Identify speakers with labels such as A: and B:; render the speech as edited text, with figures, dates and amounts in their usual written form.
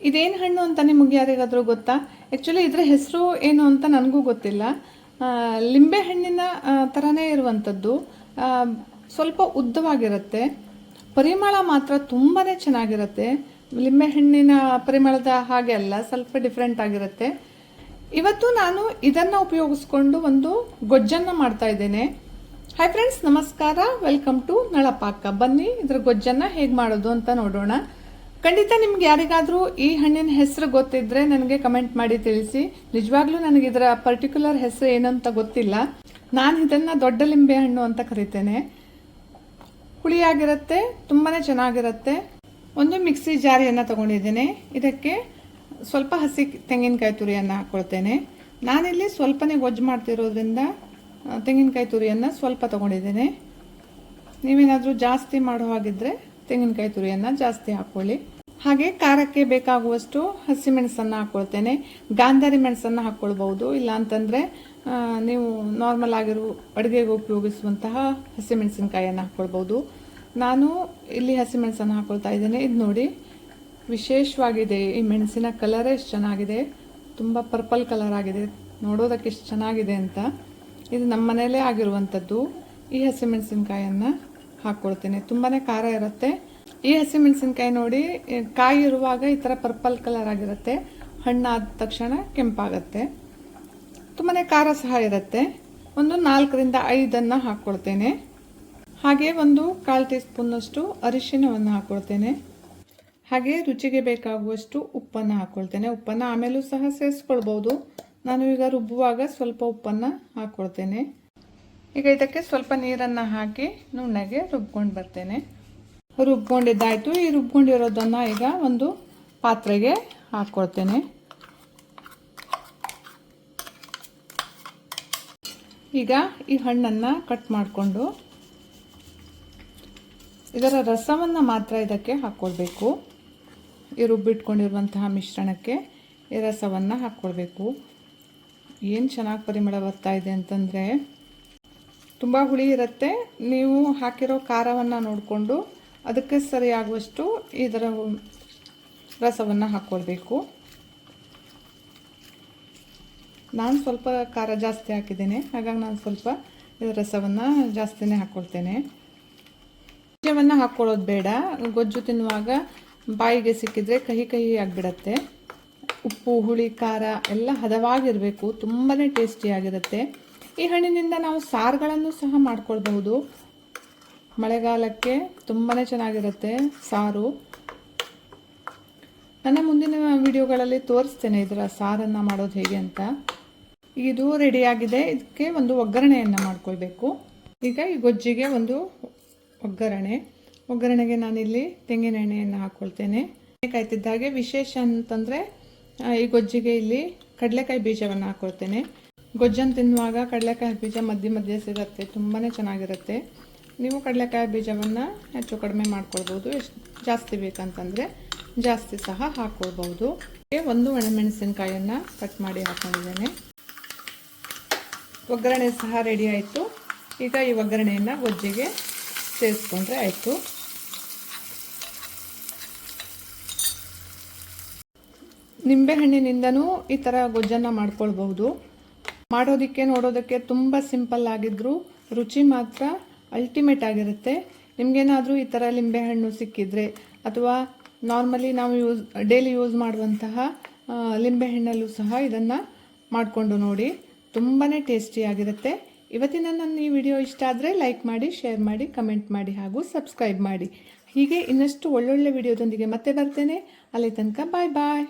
A: ಇದೇನು ಹಣ್ಣು ಅಂತ ನಿಮಗೆ ಯಾರಿಗಾದರೂ ಗೊತ್ತಾ? ಆ್ಯಕ್ಚುಲಿ ಇದರ ಹೆಸರು ಏನು ಅಂತ ನನಗೂ ಗೊತ್ತಿಲ್ಲ. ಲಿಂಬೆ ಹಣ್ಣಿನ ಥರನೇ ಇರುವಂಥದ್ದು. ಸ್ವಲ್ಪ ಉದ್ದವಾಗಿರುತ್ತೆ. ಪರಿಮಳ ಮಾತ್ರ ತುಂಬಾ ಚೆನ್ನಾಗಿರುತ್ತೆ. ಲಿಂಬೆ ಹಣ್ಣಿನ ಪರಿಮಳದ ಹಾಗೆ ಅಲ್ಲ, ಸ್ವಲ್ಪ ಡಿಫ್ರೆಂಟ್ ಆಗಿರುತ್ತೆ. ಇವತ್ತು ನಾನು ಇದನ್ನು ಉಪಯೋಗಿಸ್ಕೊಂಡು ಒಂದು ಗೊಜ್ಜನ್ನು ಮಾಡ್ತಾ ಇದ್ದೇನೆ. ಹಾಯ್ ಫ್ರೆಂಡ್ಸ್, ನಮಸ್ಕಾರ. ವೆಲ್ಕಮ್ ಟು ನಳಪಾಕ. ಬನ್ನಿ ಇದರ ಗೊಜ್ಜನ್ನು ಹೇಗೆ ಮಾಡೋದು ಅಂತ ನೋಡೋಣ. ಖಂಡಿತ ನಿಮ್ಗೆ ಯಾರಿಗಾದರೂ ಈ ಹಣ್ಣಿನ ಹೆಸರು ಗೊತ್ತಿದ್ರೆ ನನಗೆ ಕಮೆಂಟ್ ಮಾಡಿ ತಿಳಿಸಿ. ನಿಜವಾಗ್ಲೂ ನನಗೆ ಇದರ ಪರ್ಟಿಕ್ಯುಲರ್ ಹೆಸರು ಏನು ಅಂತ ಗೊತ್ತಿಲ್ಲ. ನಾನು ಇದನ್ನು ದೊಡ್ಡ ಲಿಂಬೆ ಹಣ್ಣು ಅಂತ ಕರಿತೇನೆ. ಹುಳಿಯಾಗಿರುತ್ತೆ, ತುಂಬಾ ಚೆನ್ನಾಗಿರುತ್ತೆ. ಒಂದು ಮಿಕ್ಸಿ ಜಾರಿಯನ್ನು ತಗೊಂಡಿದ್ದೇನೆ. ಇದಕ್ಕೆ ಸ್ವಲ್ಪ ಹಸಿ ತೆಂಗಿನಕಾಯಿ ತುರಿಯನ್ನು ಹಾಕ್ಕೊಳ್ತೇನೆ. ನಾನಿಲ್ಲಿ ಸ್ವಲ್ಪನೇ ಗೊಜ್ಜು ಮಾಡ್ತಿರೋದ್ರಿಂದ ತೆಂಗಿನಕಾಯಿ ತುರಿಯನ್ನು ಸ್ವಲ್ಪ ತಗೊಂಡಿದ್ದೇನೆ. ನೀವೇನಾದರೂ ಜಾಸ್ತಿ ಮಾಡೋ ಹಾಗಿದ್ರೆ ತೆಂಗಿನಕಾಯಿ ತುರಿಯನ್ನು ಜಾಸ್ತಿ ಹಾಕ್ಕೊಳ್ಳಿ. ಹಾಗೆ ಖಾರಕ್ಕೆ ಬೇಕಾಗುವಷ್ಟು ಹಸಿಮೆಣಸನ್ನು ಹಾಕ್ಕೊಳ್ತೇನೆ. ಗಾಂಧಾರಿ ಮೆಣಸನ್ನು ಹಾಕ್ಕೊಳ್ಬಹುದು. ಇಲ್ಲ ಅಂತಂದರೆ ನೀವು ನಾರ್ಮಲ್ ಆಗಿರೋ ಅಡುಗೆಗೆ ಉಪಯೋಗಿಸುವಂತಹ ಹಸಿಮೆಣಸಿನಕಾಯಿಯನ್ನು ಹಾಕ್ಕೊಳ್ಬಹುದು. ನಾನು ಇಲ್ಲಿ ಹಸಿಮೆಣಸನ್ನು ಹಾಕ್ಕೊಳ್ತಾ ಇದ್ದೇನೆ. ಇದು ನೋಡಿ, ವಿಶೇಷವಾಗಿದೆ. ಈ ಮೆಣಸಿನ ಕಲರೇ ಎಷ್ಟು ಚೆನ್ನಾಗಿದೆ. ತುಂಬ ಪರ್ಪಲ್ ಕಲರ್ ಆಗಿದೆ. ನೋಡೋದಕ್ಕೆ ಎಷ್ಟು ಚೆನ್ನಾಗಿದೆ ಅಂತ. ಇದು ನಮ್ಮ ಮನೆಯಲ್ಲೇ ಆಗಿರುವಂಥದ್ದು. ಈ ಹಸಿಮೆಣಸಿನಕಾಯಿಯನ್ನು ಹಾಕ್ಕೊಳ್ತೇನೆ. ತುಂಬಾ ಖಾರ ಇರುತ್ತೆ. ಈ ಹಸಿಮೆಣಸಿನಕಾಯಿ ನೋಡಿ, ಕಾಯಿ ಇರುವಾಗ ಈ ಥರ ಪರ್ಪಲ್ ಕಲರ್ ಆಗಿರುತ್ತೆ. ಹಣ್ಣಾದ ತಕ್ಷಣ ಕೆಂಪಾಗತ್ತೆ. ತುಂಬಾ ಖಾರ ಸಹ ಇರುತ್ತೆ. ಒಂದು 4ರಿಂದ 5 ಹಾಕ್ಕೊಳ್ತೇನೆ. ಹಾಗೆ ಒಂದು 1/4 ಟೀ ಸ್ಪೂನ್ನಷ್ಟು ಅರಿಶಿಣವನ್ನು ಹಾಕ್ಕೊಳ್ತೇನೆ. ಹಾಗೆ ರುಚಿಗೆ ಬೇಕಾಗುವಷ್ಟು ಉಪ್ಪನ್ನು ಹಾಕ್ಕೊಳ್ತೇನೆ. ಉಪ್ಪನ್ನು ಆಮೇಲೂ ಸಹ ಸೇರಿಸ್ಕೊಳ್ಬೋದು. ನಾನು ಈಗ ರುಬ್ಬುವಾಗ ಸ್ವಲ್ಪ ಉಪ್ಪನ್ನು ಹಾಕ್ಕೊಳ್ತೇನೆ. ಈಗ ಇದಕ್ಕೆ ಸ್ವಲ್ಪ ನೀರನ್ನು ಹಾಕಿ ನುಣ್ಣಗೆ ರುಬ್ಕೊಂಡು ಬರ್ತೇನೆ. ರುಬ್ಕೊಂಡಿದ್ದಾಯಿತು. ಈ ರುಬ್ಕೊಂಡಿರೋದನ್ನು ಈಗ ಒಂದು ಪಾತ್ರೆಗೆ ಹಾಕ್ಕೊಳ್ತೇನೆ. ಈಗ ಈ ಹಣ್ಣನ್ನು ಕಟ್ ಮಾಡಿಕೊಂಡು ಇದರ ರಸವನ್ನು ಮಾತ್ರ ಇದಕ್ಕೆ ಹಾಕ್ಕೊಳ್ಬೇಕು. ಈ ರುಬ್ಬಿಟ್ಕೊಂಡಿರುವಂತಹ ಮಿಶ್ರಣಕ್ಕೆ ಈ ರಸವನ್ನು ಹಾಕ್ಕೊಳ್ಬೇಕು. ಏನು ಚೆನ್ನಾಗಿ ಪರಿಮಳ ಬರ್ತಾ ಇದೆ ಅಂತಂದರೆ, ತುಂಬ ಹುಳಿ ಇರುತ್ತೆ. ನೀವು ಹಾಕಿರೋ ಖಾರವನ್ನು ನೋಡಿಕೊಂಡು ಅದಕ್ಕೆ ಸರಿಯಾಗುವಷ್ಟು ಇದರ ರಸವನ್ನು ಹಾಕ್ಕೊಳ್ಬೇಕು. ನಾನು ಸ್ವಲ್ಪ ಖಾರ ಜಾಸ್ತಿ ಹಾಕಿದ್ದೇನೆ, ಹಾಗಾಗಿ ನಾನು ಸ್ವಲ್ಪ ಇದರ ರಸವನ್ನು ಜಾಸ್ತಿನೇ ಹಾಕ್ಕೊಳ್ತೇನೆ. ಬೀಜವನ್ನು ಹಾಕ್ಕೊಳ್ಳೋದು ಬೇಡ. ಗೊಜ್ಜು ತಿನ್ನುವಾಗ ಬಾಯಿಗೆ ಸಿಕ್ಕಿದ್ರೆ ಕಹಿ ಕಹಿ ಆಗಿಬಿಡತ್ತೆ. ಉಪ್ಪು, ಹುಳಿ, ಖಾರ ಎಲ್ಲ ಹದವಾಗಿರಬೇಕು. ತುಂಬಾ ಟೇಸ್ಟಿಯಾಗಿರುತ್ತೆ. ಈ ಹಣ್ಣಿನಿಂದ ನಾವು ಸಾರುಗಳನ್ನು ಸಹ ಮಾಡ್ಕೊಳ್ಬಹುದು. ಮಳೆಗಾಲಕ್ಕೆ ತುಂಬಾ ಚೆನ್ನಾಗಿರುತ್ತೆ ಸಾರು. ನನ್ನ ಮುಂದಿನ ವಿಡಿಯೋಗಳಲ್ಲಿ ತೋರಿಸ್ತೇನೆ ಇದರ ಸಾರನ್ನು ಮಾಡೋದು ಹೇಗೆ ಅಂತ. ಇದು ರೆಡಿಯಾಗಿದೆ. ಇದಕ್ಕೆ ಒಂದು ಒಗ್ಗರಣೆಯನ್ನು ಮಾಡ್ಕೊಳ್ಬೇಕು. ಈಗ ಈ ಗೊಜ್ಜಿಗೆ ಒಂದು ಒಗ್ಗರಣೆಗೆ ನಾನಿಲ್ಲಿ ತೆಂಗಿನ ಎಣ್ಣೆಯನ್ನು ಹಾಕ್ಕೊಳ್ತೇನೆ. ಕಾಯ್ತಿದ್ದ ಹಾಗೆ ವಿಶೇಷ ಅಂತಂದರೆ ಈ ಗೊಜ್ಜಿಗೆ ಇಲ್ಲಿ ಕಡಲೆಕಾಯಿ ಬೀಜವನ್ನು ಹಾಕ್ಕೊಳ್ತೇನೆ. ಗೊಜ್ಜನ್ನು ತಿನ್ನುವಾಗ ಕಡಲೆಕಾಯಿ ಬೀಜ ಮಧ್ಯೆ ಮಧ್ಯೆ ಸಿಗುತ್ತೆ. ತುಂಬಾ ಚೆನ್ನಾಗಿರುತ್ತೆ. ನೀವು ಕಡಲೆಕಾಯಿ ಬೀಜವನ್ನು ಹೆಚ್ಚು ಕಡಿಮೆ ಮಾಡ್ಕೊಳ್ಬೋದು. ಎಷ್ಟು ಜಾಸ್ತಿ ಬೇಕಂತಂದರೆ ಜಾಸ್ತಿ ಸಹ ಹಾಕ್ಕೊಳ್ಬೋದು. ಒಂದು ಒಣಮೆಣಸಿನಕಾಯಿಯನ್ನು ಕಟ್ ಮಾಡಿ ಹಾಕ್ಕೊಂಡಿದ್ದೇನೆ. ಒಗ್ಗರಣೆ ಸಹ ರೆಡಿ ಆಯಿತು. ಈಗ ಈ ಒಗ್ಗರಣೆಯನ್ನು ಗೊಜ್ಜಿಗೆ ಸೇರಿಸ್ಕೊಂಡ್ರೆ ಆಯಿತು. ನಿಂಬೆಹಣ್ಣಿನಿಂದನೂ ಈ ಥರ ಗೊಜ್ಜನ್ನು ಮಾಡ್ಕೊಳ್ಬಹುದು. ಮಾಡೋದಕ್ಕೆ ನೋಡೋದಕ್ಕೆ ತುಂಬ ಸಿಂಪಲ್ ಆಗಿದ್ದರೂ ರುಚಿ ಮಾತ್ರ ಅಲ್ಟಿಮೇಟ್ ಆಗಿರುತ್ತೆ. ನಿಮಗೇನಾದರೂ ಈ ಥರ ಲಿಂಬೆಹಣ್ಣು ಸಿಕ್ಕಿದರೆ ಅಥವಾ ನಾರ್ಮಲಿ ನಾವು ಡೈಲಿ ಯೂಸ್ ಮಾಡುವಂತಹ ಲಿಂಬೆಹಣ್ಣಲ್ಲೂ ಸಹ ಇದನ್ನು ಮಾಡಿಕೊಂಡು ನೋಡಿ. ತುಂಬಾ ಟೇಸ್ಟಿಯಾಗಿರುತ್ತೆ. ಇವತ್ತಿನ ನನ್ನ ಈ ವಿಡಿಯೋ ಇಷ್ಟ ಆದರೆ ಲೈಕ್ ಮಾಡಿ, ಶೇರ್ ಮಾಡಿ, ಕಮೆಂಟ್ ಮಾಡಿ ಹಾಗೂ ಸಬ್ಸ್ಕ್ರೈಬ್ ಮಾಡಿ. ಹೀಗೆ ಇನ್ನಷ್ಟು ಒಳ್ಳೊಳ್ಳೆ ವಿಡಿಯೋದೊಂದಿಗೆ ಮತ್ತೆ ಬರ್ತೇನೆ. ಅಲ್ಲಿ ತನಕ ಬಾಯ್ ಬಾಯ್.